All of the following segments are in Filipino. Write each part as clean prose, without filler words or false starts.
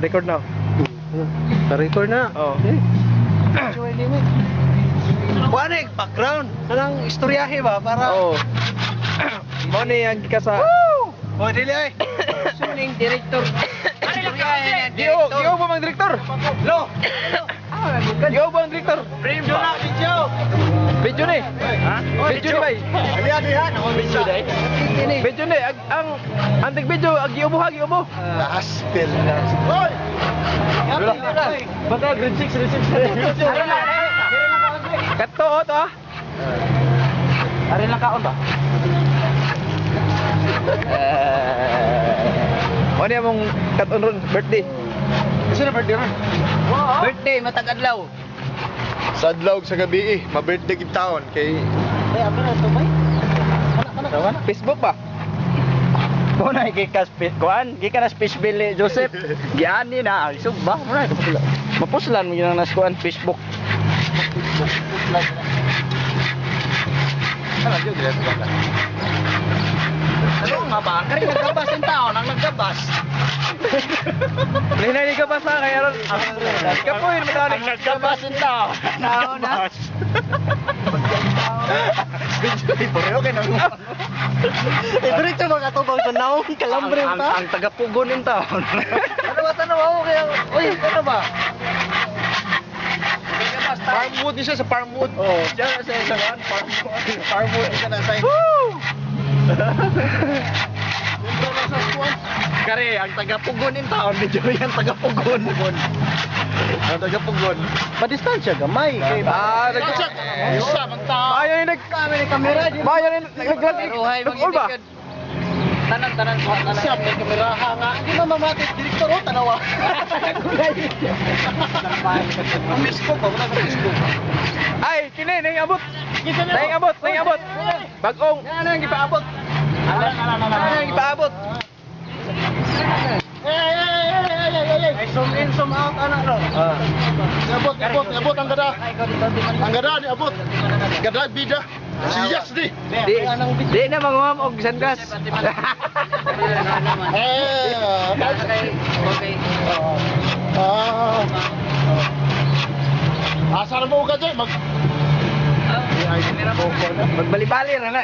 record na. Na-record na. Oh. Joy limit. Kuha na yung background. Anong istoryahe ba? Para... Oo. Mo ni ang ka sa O, dili ay. Suning director. Istoryahe niya, Gio ba mang direktor? Lo! Gio ba ang direktor? Video na, video! Video ni. Ha? Video ni bay. Alihan. Ako video day. Video ni ang video giubo. Haspel na. Hoy! Baka grade 6 Kato to ah. Ari lang kaon ba? Ano yung mong katon ron birthday? Kasi na birthday ron. Birthday, matag-adlaw. Sa adlaw sa gabi ma-birthday kid taon kay Ay, abi na ito, bay. Kana. Facebook ba? Mo na gikas kuan, gikan na fish belly Joseph. Giani na, isog ba? Mo na mapuslan mo yung nas kuan Facebook. ano jud dire sa bata. Ano nga ba? Kari naggabas yung tao, nang naggabas. Linay ka pa sa kaya ron. Kapoy mo tawag. Ang naggabas yung tao. Tao na. Poreo kay nang. Diretso makatubang sa naong kalambre ta. Ang taga-pugon yung tao. Ano ako kaya, uy, ano ba? Farmwood ni siya sa farmwood. Oh. Diyan sa isagan farmwood ka na sign. Kare, ang taga-pugon yung tao, medyo yung taga-pugon. Ang taga-pugon. Madistansya gamay. Isa man tao. Bayo ni Kamera, Bayo ni naglag. All ba? Tanan. Siya, may kameraha nga. Hindi mamamatid, direktor o, tanawa. Ang misko ba? Wala kang misko. Ay, kini nang abot. Nang abot. Bagong. Ano yung ipaabot? Ano yung ipaabot? Ay, zoom in, zoom out, anak ro. Abot ang gada. Ang gada ni abot. Gada bida. Siyas di. Di na manguham og sandas. Asal mo ka dyan, Magbali-bali na na.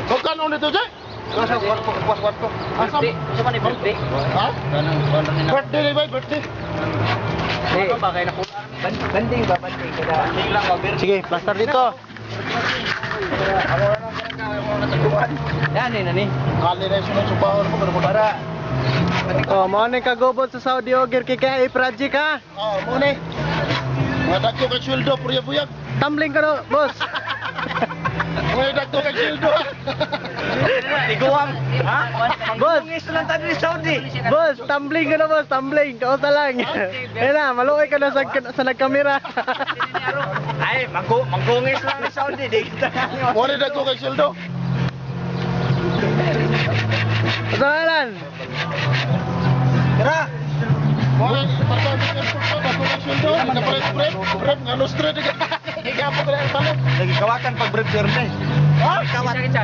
Huwag ka nung dito dyan. Asam? Sa man birthday? Ha? Birthday ni ba? Birthday. Ano ba kayo nakuha? Banding ba banding kada. Banding lang ba, birthday? Sige, plaster dito. Yan na ni. Kali na yung sinusubahan mo. Para Oh, mo ni kagobot sa Saudi Ogir kay project ha. Oo, muna eh. Mga dagko kay sweldo, purya-buyag. Tumbling ka no, boss. Mga dagko kay sweldo. Tiguang. Ha? Boss, Gusto lang tayo ni Saudi. boss, tumbling ka na boss, tumbling. Kausa lang. Ayun na, maluoy ka na sa nagkamera. Ay, manggungis lang ni Saudi. Di kita nga. Mga dagko kay sweldo. Sa ngalan? Tara! Mga patay sa dagko kay sweldo. Napalit-prep, nga lustre. Ikapo ko na yung palit. Nagikawakan pag brief sir na. Ha? Kita.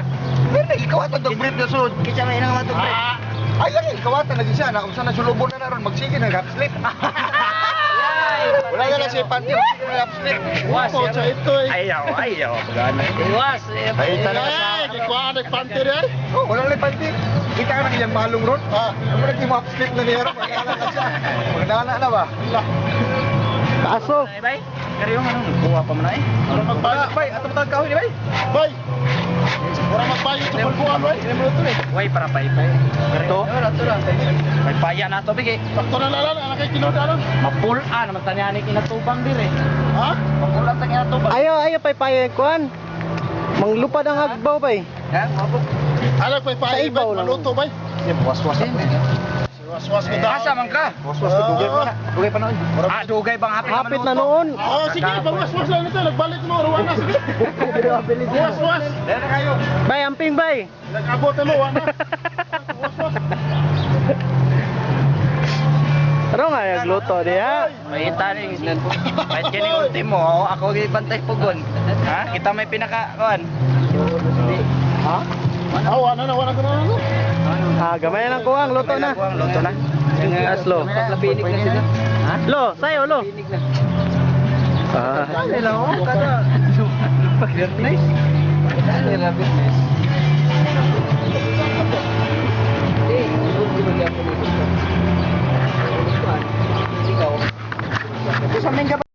Pero nagikawatan itong brief na sud. Kita may nang matong brief. Ay lang, ikawatan na siya. Kung saan nasulubon na naroon, magsige na half sleep. Wala na siya panty, magsige na half sleep. Was, Wow, sa ito eh. Ayaw. Gana. Iwas. Ay, talaga sa... Ikuha na panty rin. Oh, wala na panty. Kita ka na kanyang malong ron. Ha? Ano mo naging half sleep na niya ron? Magkala ka siya. Magkala na ba? Kaso. Bay, kariyo man buwa pa man ay. Para magbayad. Bay, ato tawag kahoy ni bay. Bay! Para magbayad sa pagbuhan, bay. Way para pay. Ito? May paya na to bigi. Sakto na lalan, anak kay kinodalon. Mapula naman tanyani kinatubang dire. Ha? Mapulang ta kinatubang. Ayaw pay payo kuan. Manglupad ang agbaw bay. Yan, mabuk. Anak may Sa pahay, bay. ibaw lang. Maluto, bay. Was-was din. Was-was ko daw. Asa man ka? Was-was ko dugay pa na. Dugay pa noon. Ah, dugay bang hapit Hapit na noon. Oh, sige, pang-was-was lang nito. Nagbalik mo, Rwana, sige. Was-was. Dala na kayo. Bay, amping bay. Nag-abot na mo, Rwana. Was-was. Pero nga nagluto diha. May tani. Kahit kini ultimo, ako gibantay pugon. Ha? Kita may pinaka kuan. Ha? Ah, wala na ko na. Ah, gamay na kuang luto na. Luto na. Aslo. Labinig na sila. Ha? Lo, sayo, lo. Labinig na. Ah. Ano lang, kada. Pag-business. Pag-business.